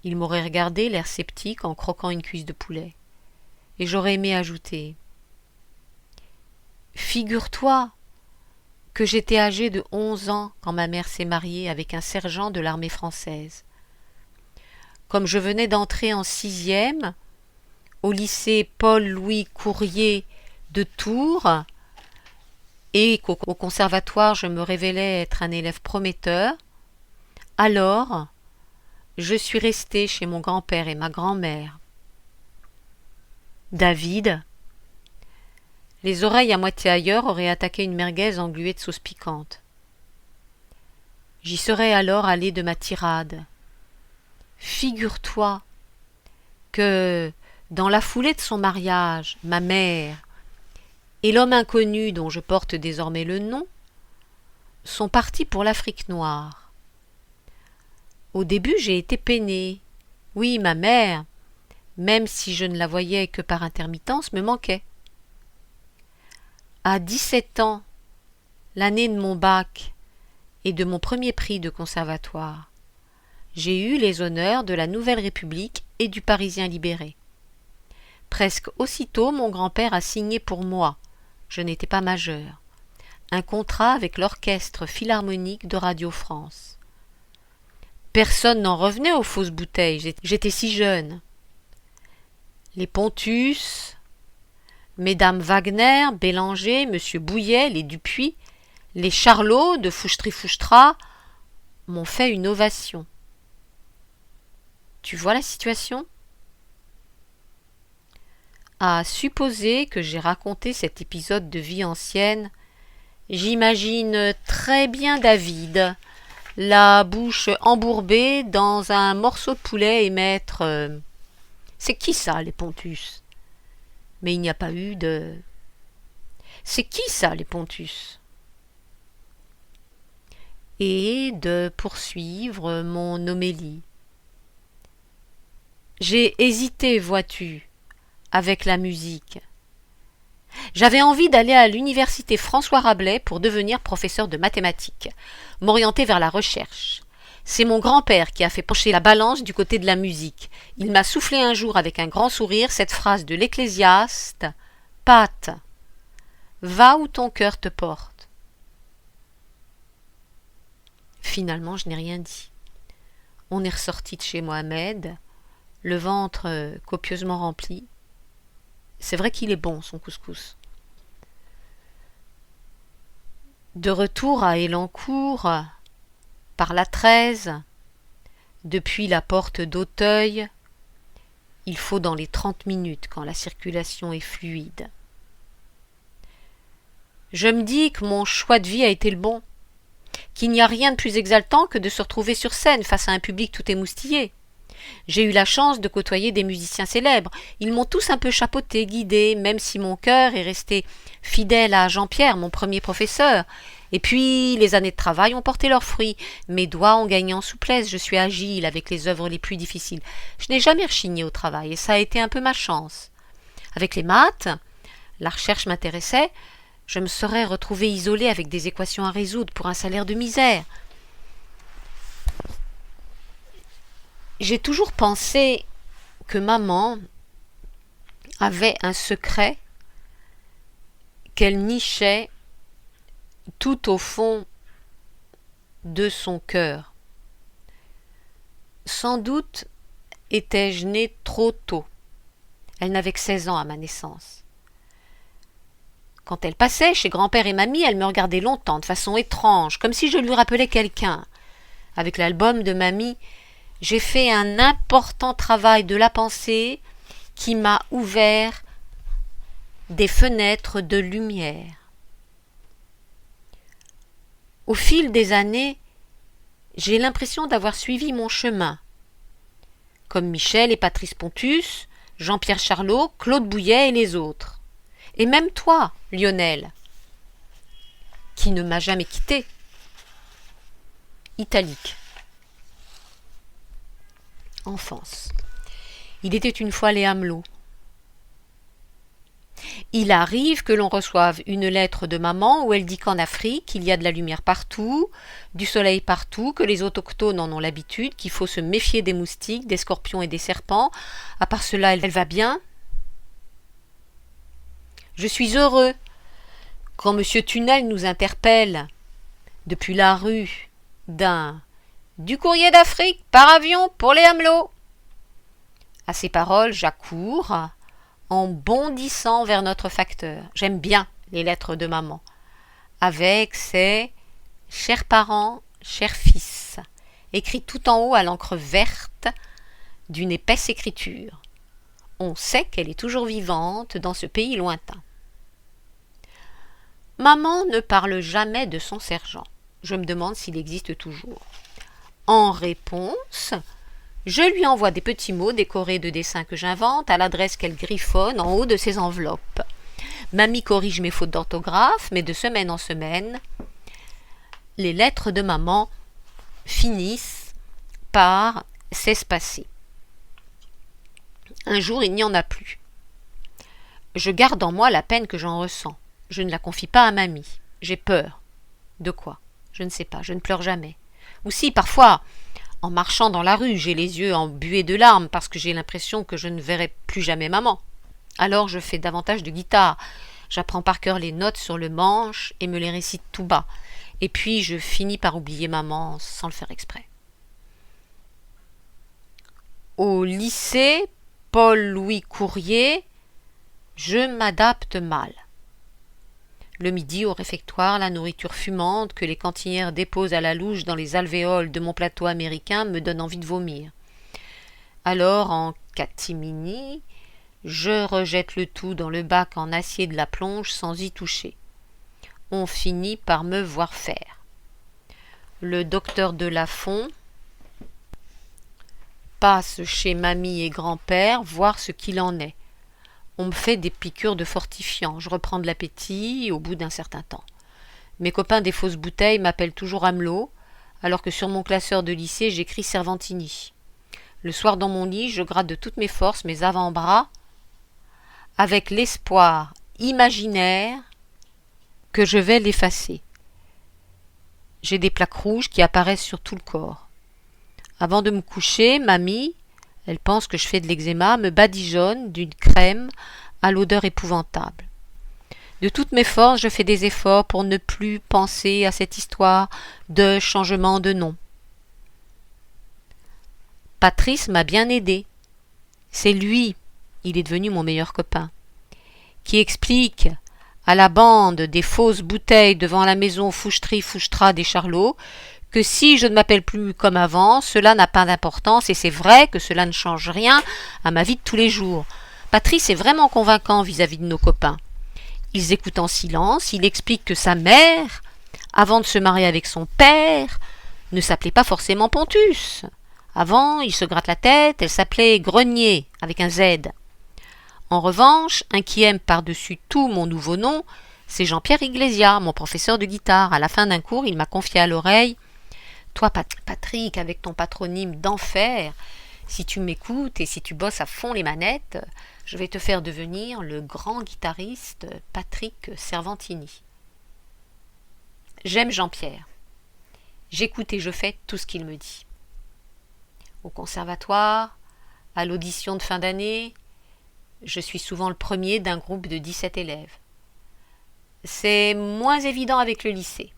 Il m'aurait regardé, l'air sceptique, en croquant une cuisse de poulet, et j'aurais aimé ajouter « Figure-toi que j'étais âgé de 11 ans quand ma mère s'est mariée avec un sergent de l'armée française. Comme je venais d'entrer en 6e au lycée Paul-Louis Courier de Tours et qu'au conservatoire je me révélais être un élève prometteur, alors je suis resté chez mon grand-père et ma grand-mère. David, les oreilles à moitié ailleurs, aurait attaqué une merguez engluée de sauce piquante. J'y serais alors allé de ma tirade. Figure-toi que, dans la foulée de son mariage, ma mère et l'homme inconnu dont je porte désormais le nom sont partis pour l'Afrique noire. Au début, j'ai été peinée. Oui, ma mère, même si je ne la voyais que par intermittence, me manquait. À 17 ans, l'année de mon bac et de mon premier prix de conservatoire, j'ai eu les honneurs de la Nouvelle République et du Parisien libéré. Presque aussitôt, mon grand-père a signé pour moi, je n'étais pas majeur, un contrat avec l'orchestre philharmonique de Radio France. Personne n'en revenait aux fausses bouteilles, j'étais si jeune. Les Pontus, Mesdames Wagner, Bélanger, Monsieur Bouillet, les Dupuis, les Charlot de Fouchtri-Fouchtras m'ont fait une ovation. Tu vois la situation ? À supposer que j'ai raconté cet épisode de vie ancienne, j'imagine très bien David, la bouche embourbée dans un morceau de poulet et mettre « C'est qui ça, les Pontus ?» Mais il n'y a pas eu de... C'est qui ça, les Pontus? Et de poursuivre mon homélie. J'ai hésité, vois-tu, avec la musique. J'avais envie d'aller à l'université François Rabelais pour devenir professeur de mathématiques, m'orienter vers la recherche. C'est mon grand-père qui a fait pencher la balance du côté de la musique. Il m'a soufflé un jour avec un grand sourire cette phrase de l'Ecclésiaste: « Pat, va où ton cœur te porte. » Finalement, je n'ai rien dit. On est ressorti de chez Mohamed, le ventre copieusement rempli. C'est vrai qu'il est bon, son couscous. De retour à Élancourt, par la 13, depuis la porte d'Auteuil, il faut dans les 30 minutes quand la circulation est fluide. Je me dis que mon choix de vie a été le bon, qu'il n'y a rien de plus exaltant que de se retrouver sur scène face à un public tout émoustillé. J'ai eu la chance de côtoyer des musiciens célèbres. Ils m'ont tous un peu chapeauté, guidé, même si mon cœur est resté fidèle à Jean-Pierre, mon premier professeur. Et puis, les années de travail ont porté leurs fruits. Mes doigts ont gagné en souplesse, je suis agile avec les œuvres les plus difficiles. Je n'ai jamais rechigné au travail, et ça a été un peu ma chance. Avec les maths, la recherche m'intéressait. Je me serais retrouvée isolée avec des équations à résoudre pour un salaire de misère. J'ai toujours pensé que maman avait un secret qu'elle nichait tout au fond de son cœur. Sans doute étais-je née trop tôt. Elle n'avait que 16 ans à ma naissance. Quand elle passait chez grand-père et mamie, elle me regardait longtemps, de façon étrange, comme si je lui rappelais quelqu'un. Avec l'album de mamie, j'ai fait un important travail de la pensée qui m'a ouvert des fenêtres de lumière. Au fil des années, j'ai l'impression d'avoir suivi mon chemin, comme Michel et Patrice Pontus, Jean-Pierre Charlot, Claude Bouillet et les autres. Et même toi, Lionel, qui ne m'a jamais quitté. Italique. Enfance. Il était une fois les Amelot. Il arrive que l'on reçoive une lettre de maman où elle dit qu'en Afrique, il y a de la lumière partout, du soleil partout, que les autochtones en ont l'habitude, qu'il faut se méfier des moustiques, des scorpions et des serpents. À part cela, elle va bien. Je suis heureux quand M. Tunnel nous interpelle depuis la rue du courrier d'Afrique par avion pour les Amelot. À ces paroles, j'accours en bondissant vers notre facteur. J'aime bien les lettres de maman, avec ces « chers parents, chers fils », écrit tout en haut à l'encre verte d'une épaisse écriture. On sait qu'elle est toujours vivante dans ce pays lointain. Maman ne parle jamais de son sergent. Je me demande s'il existe toujours. En réponse, je lui envoie des petits mots décorés de dessins que j'invente à l'adresse qu'elle griffonne en haut de ses enveloppes. Mamie corrige mes fautes d'orthographe, mais de semaine en semaine, les lettres de maman finissent par s'espacer. Un jour, il n'y en a plus. Je garde en moi la peine que j'en ressens. Je ne la confie pas à mamie. J'ai peur. De quoi? Je ne sais pas, je ne pleure jamais. Ou si, parfois, en marchant dans la rue, j'ai les yeux embués de larmes parce que j'ai l'impression que je ne verrai plus jamais maman. Alors je fais davantage de guitare. J'apprends par cœur les notes sur le manche et me les récite tout bas. Et puis je finis par oublier maman sans le faire exprès. Au lycée Paul-Louis Courier, je m'adapte mal. Le midi, au réfectoire, la nourriture fumante que les cantinières déposent à la louche dans les alvéoles de mon plateau américain me donne envie de vomir. Alors, en catimini, je rejette le tout dans le bac en acier de la plonge sans y toucher. On finit par me voir faire. Le docteur de Lafont passe chez mamie et grand-père voir ce qu'il en est. On me fait des piqûres de fortifiant. Je reprends de l'appétit au bout d'un certain temps. Mes copains des fausses bouteilles m'appellent toujours Amelot, alors que sur mon classeur de lycée, j'écris Cervantini. Le soir dans mon lit, je gratte de toutes mes forces mes avant-bras, avec l'espoir imaginaire que je vais l'effacer. J'ai des plaques rouges qui apparaissent sur tout le corps. Avant de me coucher, mamie, elle pense que je fais de l'eczéma, me badigeonne d'une crème à l'odeur épouvantable. De toutes mes forces, je fais des efforts pour ne plus penser à cette histoire de changement de nom. Patrice m'a bien aidé. C'est lui, il est devenu mon meilleur copain, qui explique à la bande des fausses bouteilles devant la maison Fouchtri-Fouchtra des Charlots que si je ne m'appelle plus comme avant, cela n'a pas d'importance et c'est vrai que cela ne change rien à ma vie de tous les jours. Patrice est vraiment convaincant vis-à-vis de nos copains. Ils écoutent en silence, il explique que sa mère, avant de se marier avec son père, ne s'appelait pas forcément Pontus. Avant, il se gratte la tête, elle s'appelait Grenier, avec un Z. En revanche, un qui aime par-dessus tout mon nouveau nom, c'est Jean-Pierre Iglesias, mon professeur de guitare. À la fin d'un cours, il m'a confié à l'oreille « Toi, Patrick, avec ton patronyme d'enfer, si tu m'écoutes et si tu bosses à fond les manettes, je vais te faire devenir le grand guitariste Patrick Cervantini. » J'aime Jean-Pierre. J'écoute et je fais tout ce qu'il me dit. Au conservatoire, à l'audition de fin d'année, je suis souvent le premier d'un groupe de 17 élèves. C'est moins évident avec le lycée.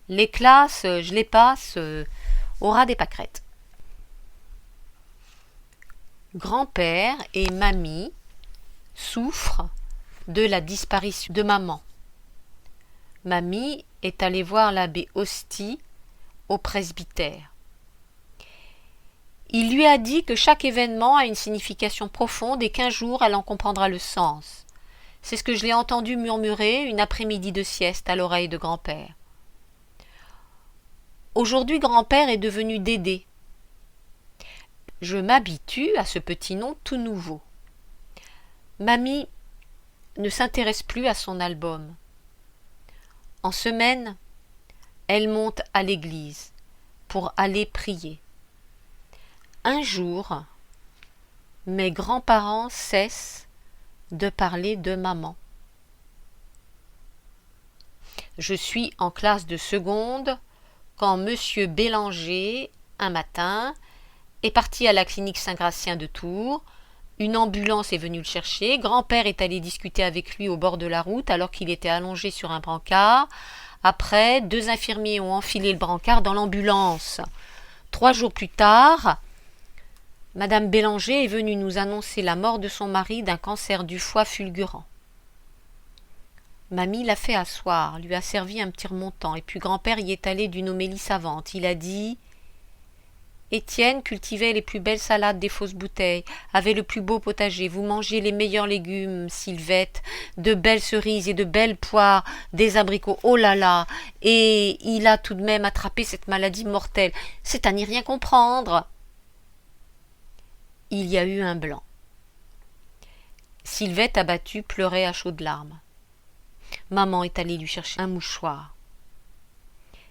Les classes, je les passe au ras des pâquerettes. Grand-père et mamie souffrent de la disparition de maman. Mamie est allée voir l'abbé Hosty au presbytère. Il lui a dit que chaque événement a une signification profonde et qu'un jour elle en comprendra le sens. C'est ce que je l'ai entendu murmurer une après-midi de sieste à l'oreille de grand-père. Aujourd'hui, grand-père est devenu Dédé. Je m'habitue à ce petit nom tout nouveau. Mamie ne s'intéresse plus à son album. En semaine, elle monte à l'église pour aller prier. Un jour, mes grands-parents cessent de parler de maman. Je suis en classe de seconde quand monsieur Bélanger, un matin, est parti à la clinique Saint-Gratien de Tours. Une ambulance est venue le chercher. Grand-père est allé discuter avec lui au bord de la route alors qu'il était allongé sur un brancard. Après, 2 infirmiers ont enfilé le brancard dans l'ambulance. 3 jours plus tard, Madame Bélanger est venue nous annoncer la mort de son mari d'un cancer du foie fulgurant. Mamie l'a fait asseoir, lui a servi un petit remontant, et puis grand-père y est allé d'une homélie savante. Il a dit « Étienne cultivait les plus belles salades des fausses bouteilles, avait le plus beau potager, vous mangiez les meilleurs légumes, Sylvette, de belles cerises et de belles poires, des abricots, oh là là, et il a tout de même attrapé cette maladie mortelle, c'est à n'y rien comprendre. » Il y a eu un blanc. Sylvette, abattue, pleurait à chaudes larmes. Maman est allée lui chercher un mouchoir.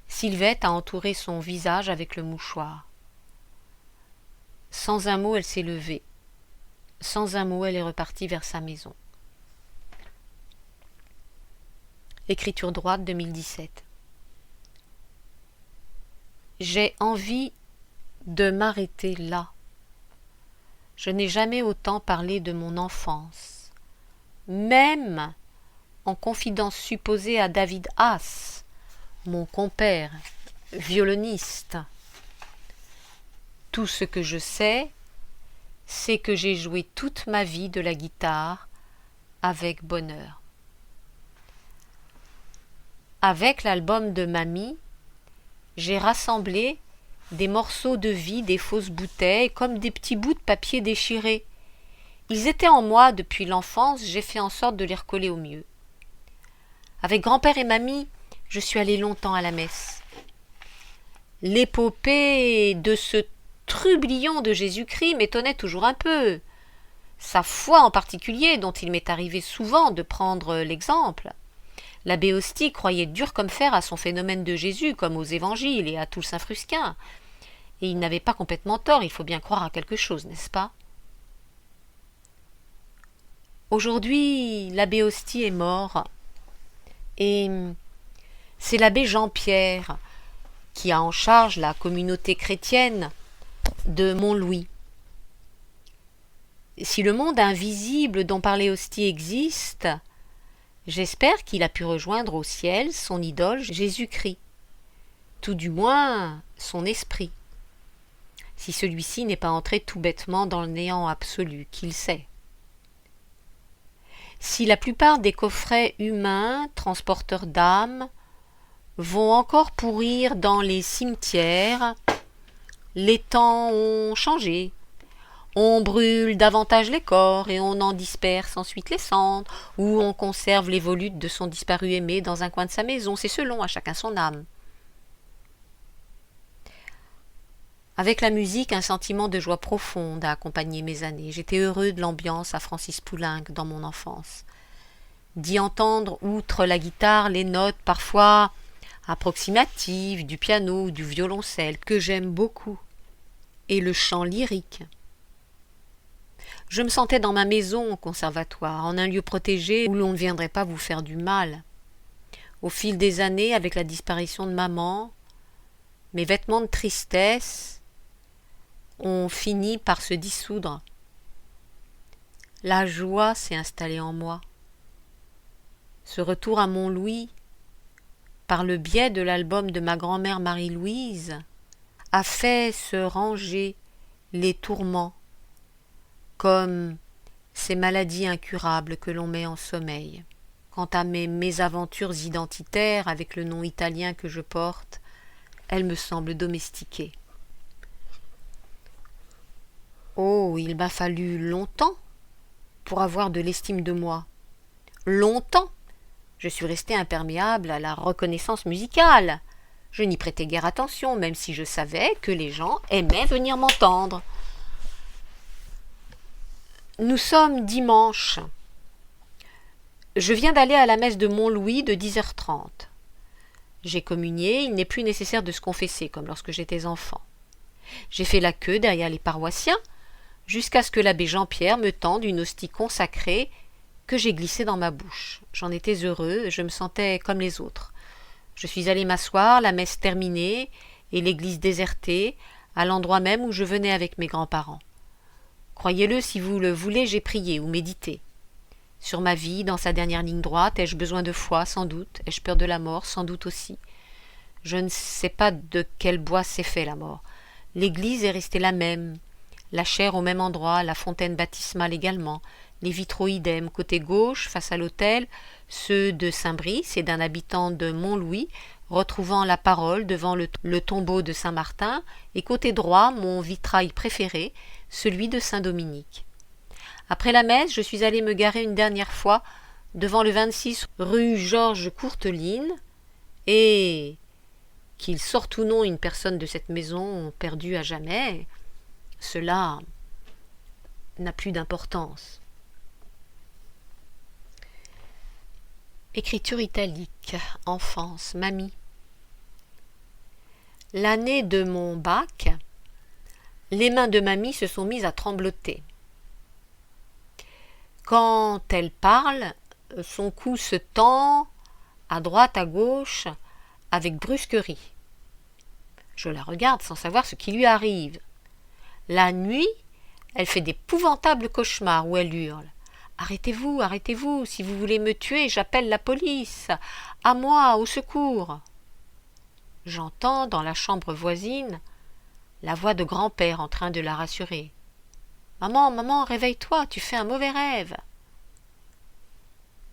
Sylvette a entouré son visage avec le mouchoir. Sans un mot, elle s'est levée. Sans un mot, elle est repartie vers sa maison. Écriture droite 2017. J'ai envie de m'arrêter là. Je n'ai jamais autant parlé de mon enfance, même en confidence supposée à David Haas, mon compère, violoniste. Tout ce que je sais, c'est que j'ai joué toute ma vie de la guitare avec bonheur. Avec l'album de mamie, j'ai rassemblé des morceaux de vie des fausses bouteilles comme des petits bouts de papier déchirés. Ils étaient en moi depuis l'enfance, j'ai fait en sorte de les recoller au mieux. Avec grand-père et mamie, je suis allée longtemps à la messe. L'épopée de ce trublion de Jésus-Christ m'étonnait toujours un peu. sa foi en particulier, dont il m'est arrivé souvent de prendre l'exemple. L'abbé Hosty croyait dur comme fer à son phénomène de Jésus, comme aux évangiles et à tout le Saint-Frusquin. Et il n'avait pas complètement tort, il faut bien croire à quelque chose, n'est-ce pas? Aujourd'hui, l'abbé Hosty est mort, et c'est l'abbé Jean-Pierre qui a en charge la communauté chrétienne de Montlouis. Si le monde invisible dont parlait Hosty existe, j'espère qu'il a pu rejoindre au ciel son idole Jésus-Christ, tout du moins son esprit, si celui-ci n'est pas entré tout bêtement dans le néant absolu, qu'il sait. Si la plupart des coffrets humains, transporteurs d'âmes, vont encore pourrir dans les cimetières, les temps ont changé. On brûle davantage les corps et on en disperse ensuite les cendres, ou on conserve les volutes de son disparu aimé dans un coin de sa maison, c'est selon, à chacun son âme. Avec la musique, un sentiment de joie profonde a accompagné mes années. J'étais heureux de l'ambiance à Francis Poulenc dans mon enfance. D'y entendre, outre la guitare, les notes parfois approximatives du piano ou du violoncelle, que j'aime beaucoup, et le chant lyrique. Je me sentais dans ma maison au conservatoire, en un lieu protégé où l'on ne viendrait pas vous faire du mal. Au fil des années, avec la disparition de maman, mes vêtements de tristesse ont fini par se dissoudre. La joie s'est installée en moi. Ce retour à Montlouis, par le biais de l'album de ma grand-mère Marie-Louise, a fait se ranger les tourments, comme ces maladies incurables que l'on met en sommeil. Quant à mes mésaventures identitaires avec le nom italien que je porte, elles me semblent domestiquées. Oh, il m'a fallu longtemps pour avoir de l'estime de moi. Longtemps. Je suis resté imperméable à la reconnaissance musicale. Je n'y prêtais guère attention, même si je savais que les gens aimaient venir m'entendre. Nous sommes dimanche. Je viens d'aller à la messe de Montlouis de 10h30. J'ai communié, il n'est plus nécessaire de se confesser, comme lorsque j'étais enfant. J'ai fait la queue derrière les paroissiens, jusqu'à ce que l'abbé Jean-Pierre me tende une hostie consacrée que j'ai glissée dans ma bouche. J'en étais heureux, je me sentais comme les autres. Je suis allé m'asseoir, la messe terminée, et l'église désertée, à l'endroit même où je venais avec mes grands-parents. Croyez-le si vous le voulez, j'ai prié ou médité. Sur ma vie, dans sa dernière ligne droite, ai-je besoin de foi, sans doute? Ai-je peur de la mort, sans doute aussi? Je ne sais pas de quel bois s'est fait la mort. L'église est restée la même, la chaire au même endroit, la fontaine baptismale également, les vitraux idem, côté gauche, face à l'autel, ceux de Saint-Brice et d'un habitant de Montlouis, retrouvant la parole devant le tombeau de Saint-Martin, et côté droit, mon vitrail préféré, celui de Saint-Dominique. Après la messe, je suis allé me garer une dernière fois devant le 26 rue Georges Courteline, et qu'il sorte ou non une personne de cette maison perdue à jamais, cela n'a plus d'importance. Écriture italique, enfance, mamie. L'année de mon bac, les mains de mamie se sont mises à trembloter. Quand elle parle, son cou se tend à droite, à gauche, avec brusquerie. Je la regarde sans savoir ce qui lui arrive. La nuit, elle fait d'épouvantables cauchemars où elle hurle. « Arrêtez-vous, arrêtez-vous, si vous voulez me tuer, j'appelle la police. À moi, au secours !» J'entends dans la chambre voisine la voix de grand-père en train de la rassurer. « Maman, maman, réveille-toi, tu fais un mauvais rêve. »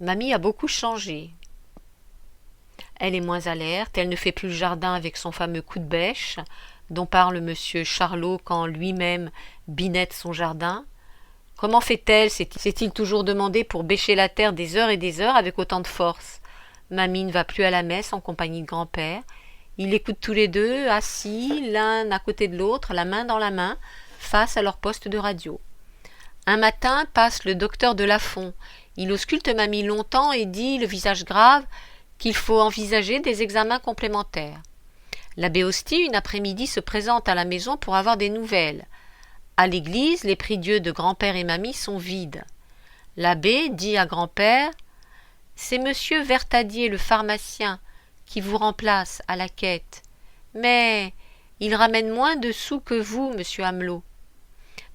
Mamie a beaucoup changé. Elle est moins alerte, elle ne fait plus le jardin avec son fameux coup de bêche, dont parle monsieur Charlot quand lui-même binette son jardin. Comment fait-elle, s'est-il toujours demandé, pour bêcher la terre des heures et des heures avec autant de force? Mamie ne va plus à la messe en compagnie de grand-père. Ils écoutent tous les deux, assis, l'un à côté de l'autre, la main dans la main, face à leur poste de radio. Un matin passe le docteur de Lafont. Il ausculte mamie longtemps et dit, le visage grave, qu'il faut envisager des examens complémentaires. L'abbé Hosty, une après-midi, se présente à la maison pour avoir des nouvelles. À l'église, les prie-dieu de grand-père et mamie sont vides. L'abbé dit à grand-père « C'est monsieur Vertadier, le pharmacien, qui vous remplace à la quête. Mais il ramène moins de sous que vous, monsieur Amelot. »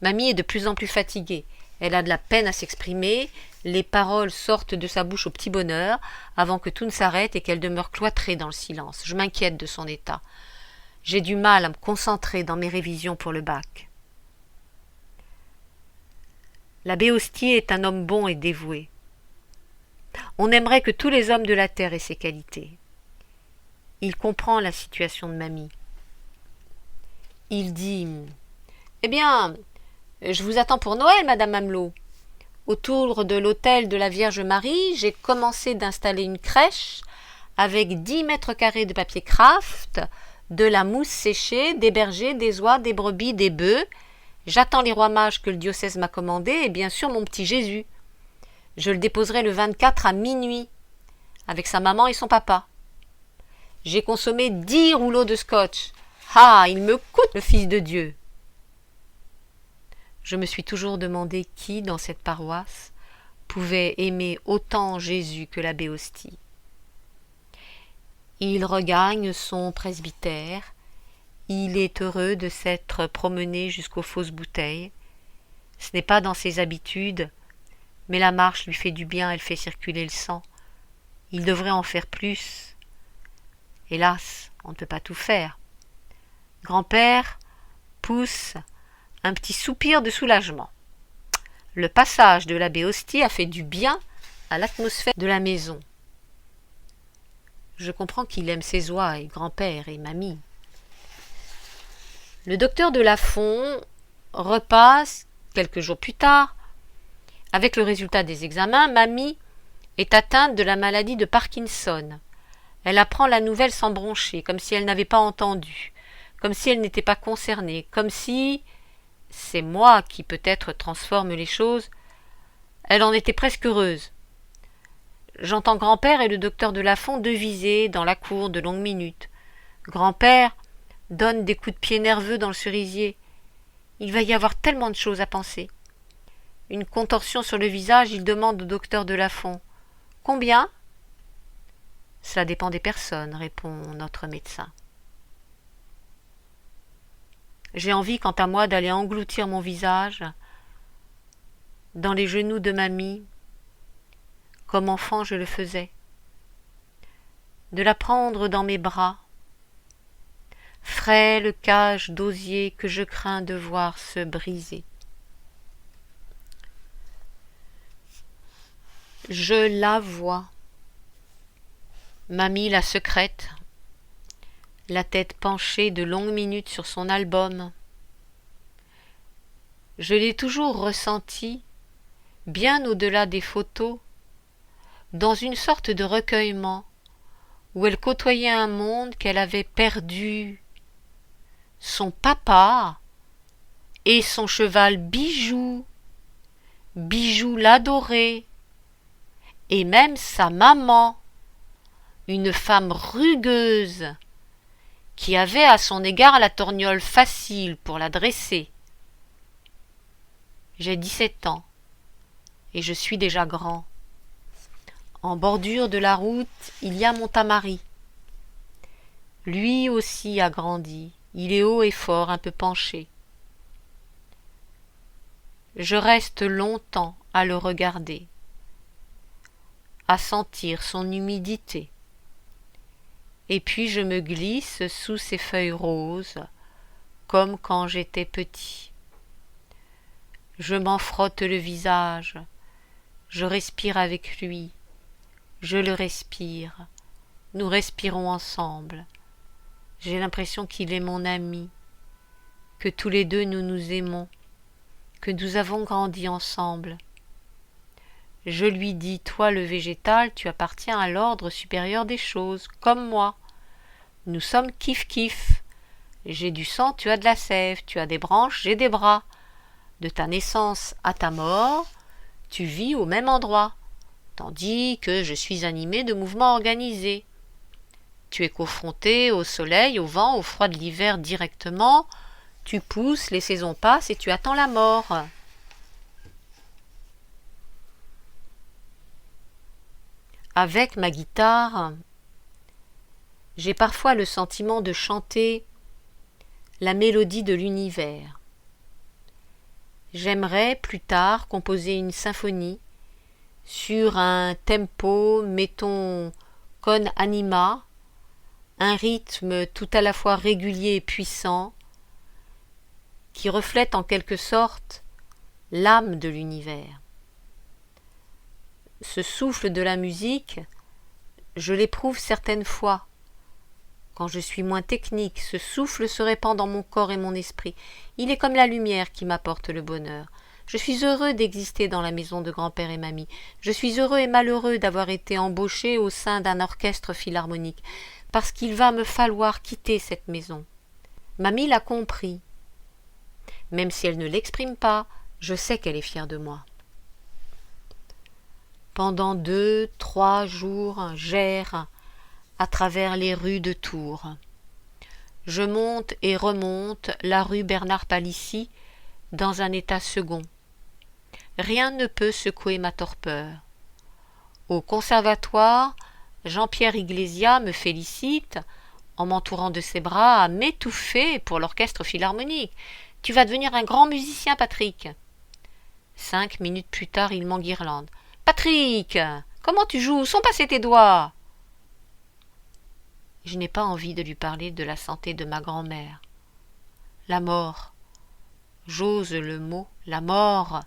Mamie est de plus en plus fatiguée. Elle a de la peine à s'exprimer. Les paroles sortent de sa bouche au petit bonheur, avant que tout ne s'arrête et qu'elle demeure cloîtrée dans le silence. Je m'inquiète de son état. J'ai du mal à me concentrer dans mes révisions pour le bac. L'abbé Hosty est un homme bon et dévoué. On aimerait que tous les hommes de la terre aient ses qualités. Il comprend la situation de mamie. Il dit « Eh bien, je vous attends pour Noël, madame Amelot. Autour de l'autel de la Vierge Marie, j'ai commencé d'installer une crèche avec 10 mètres carrés de papier craft, de la mousse séchée, des bergers, des oies, des brebis, des bœufs. J'attends les rois mages que le diocèse m'a commandés et bien sûr mon petit Jésus. Je le déposerai le 24 à minuit, avec sa maman et son papa. J'ai consommé 10 rouleaux de scotch. Ah, il me coûte le Fils de Dieu. » Je me suis toujours demandé qui, dans cette paroisse, pouvait aimer autant Jésus que l'abbé Hosty. Il regagne son presbytère. Il est heureux de s'être promené jusqu'aux fausses bouteilles. Ce n'est pas dans ses habitudes, mais la marche lui fait du bien, elle fait circuler le sang. Il devrait en faire plus. Hélas, on ne peut pas tout faire. Grand-père pousse un petit soupir de soulagement. Le passage de l'abbé Hosty a fait du bien à l'atmosphère de la maison. Je comprends qu'il aime ses oies et grand-père et mamie. Le docteur de Lafont repasse, quelques jours plus tard. Avec le résultat des examens, mamie est atteinte de la maladie de Parkinson. Elle apprend la nouvelle sans broncher, comme si elle n'avait pas entendu, comme si elle n'était pas concernée, comme si, c'est moi qui peut-être transforme les choses, elle en était presque heureuse. J'entends grand-père et le docteur de Lafont deviser dans la cour de longues minutes. Grand-père donne des coups de pied nerveux dans le cerisier. Il va y avoir tellement de choses à penser. Une contorsion sur le visage, il demande au docteur de Lafont. « Combien ?» « Cela dépend des personnes, » répond notre médecin. J'ai envie, quant à moi, d'aller engloutir mon visage dans les genoux de mamie, comme enfant je le faisais, de la prendre dans mes bras, frêle cage d'osier que je crains de voir se briser. Je la vois, mamie la secrète, la tête penchée de longues minutes sur son album. Je l'ai toujours ressentie, bien au-delà des photos, dans une sorte de recueillement, où elle côtoyait un monde qu'elle avait perdu, son papa et son cheval Bijou, Bijou l'adorait, et même sa maman, une femme rugueuse, qui avait à son égard la torgnole facile pour la dresser. J'ai 17 ans, et je suis déjà grand. En bordure de la route, il y a mon tamari. Lui aussi a grandi, il est haut et fort, un peu penché. Je reste longtemps à le regarder, à sentir son humidité. Et puis je me glisse sous ses feuilles roses, comme quand j'étais petit. Je m'en frotte le visage, je respire avec lui, je le respire, nous respirons ensemble. J'ai l'impression qu'il est mon ami, que tous les deux nous nous aimons, que nous avons grandi ensemble. Je lui dis, toi le végétal, tu appartiens à l'ordre supérieur des choses, comme moi. Nous sommes kiff-kiff. J'ai du sang, tu as de la sève, tu as des branches, j'ai des bras. De ta naissance à ta mort, tu vis au même endroit, tandis que je suis animé de mouvements organisés. Tu es confronté au soleil, au vent, au froid de l'hiver directement, tu pousses, les saisons passent et tu attends la mort. Avec ma guitare, j'ai parfois le sentiment de chanter la mélodie de l'univers. J'aimerais plus tard composer une symphonie sur un tempo, mettons, con anima, un rythme tout à la fois régulier et puissant, qui reflète en quelque sorte l'âme de l'univers. Ce souffle de la musique, je l'éprouve certaines fois. Quand je suis moins technique, ce souffle se répand dans mon corps et mon esprit. Il est comme la lumière qui m'apporte le bonheur. Je suis heureux d'exister dans la maison de grand-père et mamie. Je suis heureux et malheureux d'avoir été embauché au sein d'un orchestre philharmonique, parce qu'il va me falloir quitter cette maison. Mamie l'a compris. Même si elle ne l'exprime pas, je sais qu'elle est fière de moi. Pendant 2-3 jours, j'erre à travers les rues de Tours. Je monte et remonte la rue Bernard Palissy dans un état second. Rien ne peut secouer ma torpeur. Au conservatoire, Jean-Pierre Iglesias me félicite, en m'entourant de ses bras, à m'étouffer pour l'orchestre philharmonique. « Tu vas devenir un grand musicien, Patrick !» 5 minutes plus tard, il m'enguirlande. « Patrick, comment tu joues? Sont passés tes doigts !» Je n'ai pas envie de lui parler de la santé de ma grand-mère. La mort. J'ose le mot, la mort.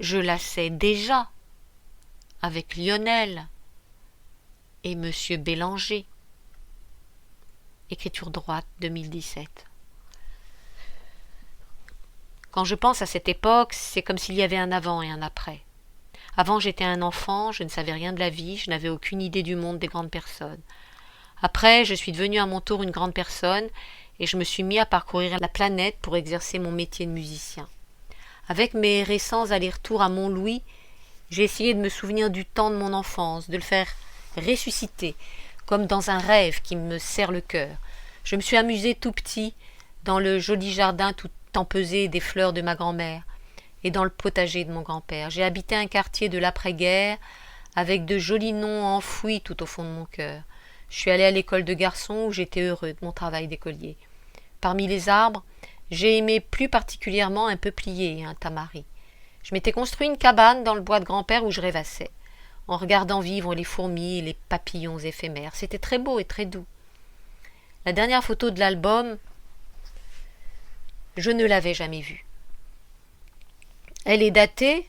Je la sais déjà, avec Lionel et Monsieur Bélanger. Écriture droite 2017. Quand je pense à cette époque, c'est comme s'il y avait un avant et un après. Avant, j'étais un enfant, je ne savais rien de la vie, je n'avais aucune idée du monde des grandes personnes. Après, je suis devenue à mon tour une grande personne et je me suis mis à parcourir la planète pour exercer mon métier de musicien. Avec mes récents allers-retours à Montlouis, j'ai essayé de me souvenir du temps de mon enfance, de le faire ressusciter, comme dans un rêve qui me serre le cœur. Je me suis amusée tout petit dans le joli jardin tout empesé des fleurs de ma grand-mère et dans le potager de mon grand-père. J'ai habité un quartier de l'après-guerre avec de jolis noms enfouis tout au fond de mon cœur. Je suis allée à l'école de garçons où j'étais heureux de mon travail d'écolier. Parmi les arbres, j'ai aimé plus particulièrement un peuplier et un tamari. Je m'étais construit une cabane dans le bois de grand-père où je rêvassais, en regardant vivre les fourmis et les papillons éphémères. C'était très beau et très doux. La dernière photo de l'album, je ne l'avais jamais vue. Elle est datée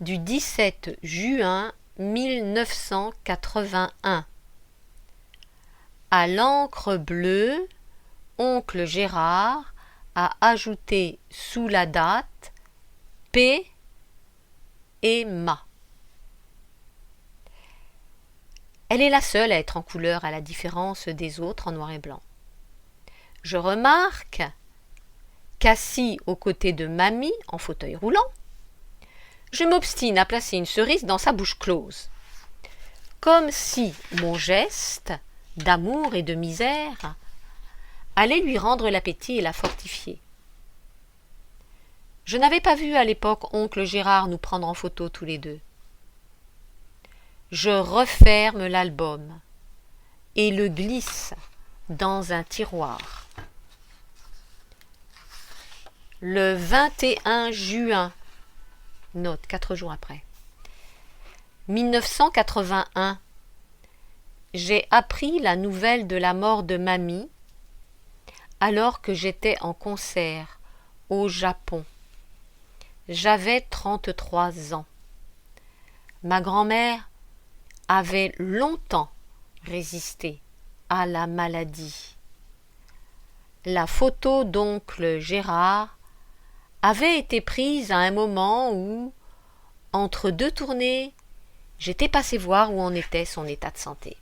du 17 juin 1981. À l'encre bleue, oncle Gérard a ajouté sous la date P et Ma. Elle est la seule à être en couleur à la différence des autres en noir et blanc. Je remarque qu'assis aux côtés de Mamie en fauteuil roulant, je m'obstine à placer une cerise dans sa bouche close, comme si mon geste d'amour et de misère allait lui rendre l'appétit et la fortifier. Je n'avais pas vu à l'époque oncle Gérard nous prendre en photo tous les deux. Je referme l'album et le glisse dans un tiroir. Le 21 juin, note 4 jours après, 1981, j'ai appris la nouvelle de la mort de Mamie alors que j'étais en concert au Japon. J'avais 33 ans. Ma grand-mère avait longtemps résisté à la maladie. La photo d'oncle Gérard avait été prise à un moment où, entre deux tournées, j'étais passé voir où en était son état de santé.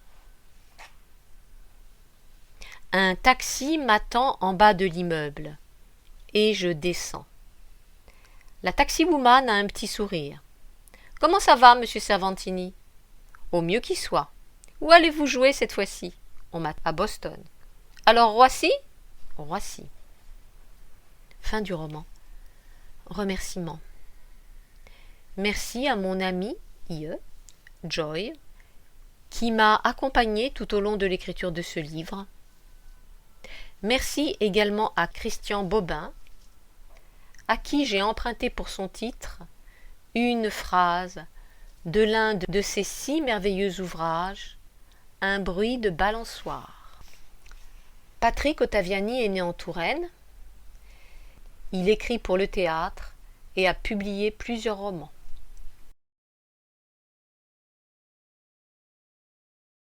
Un taxi m'attend en bas de l'immeuble et je descends. La taxiwoman a un petit sourire. Comment ça va, monsieur Servantini? Au mieux qu'il soit. Où allez-vous jouer cette fois-ci? On m'a à Boston. Alors Roissy? Roissy. Fin du roman. Remerciements. Merci à mon ami IE, Joy, qui m'a accompagné tout au long de l'écriture de ce livre. Merci également à Christian Bobin, à qui j'ai emprunté pour son titre une phrase de l'un de ses 6 merveilleux ouvrages, Un bruit de balançoire. Patrick Ottaviani est né en Touraine. Il écrit pour le théâtre et a publié plusieurs romans.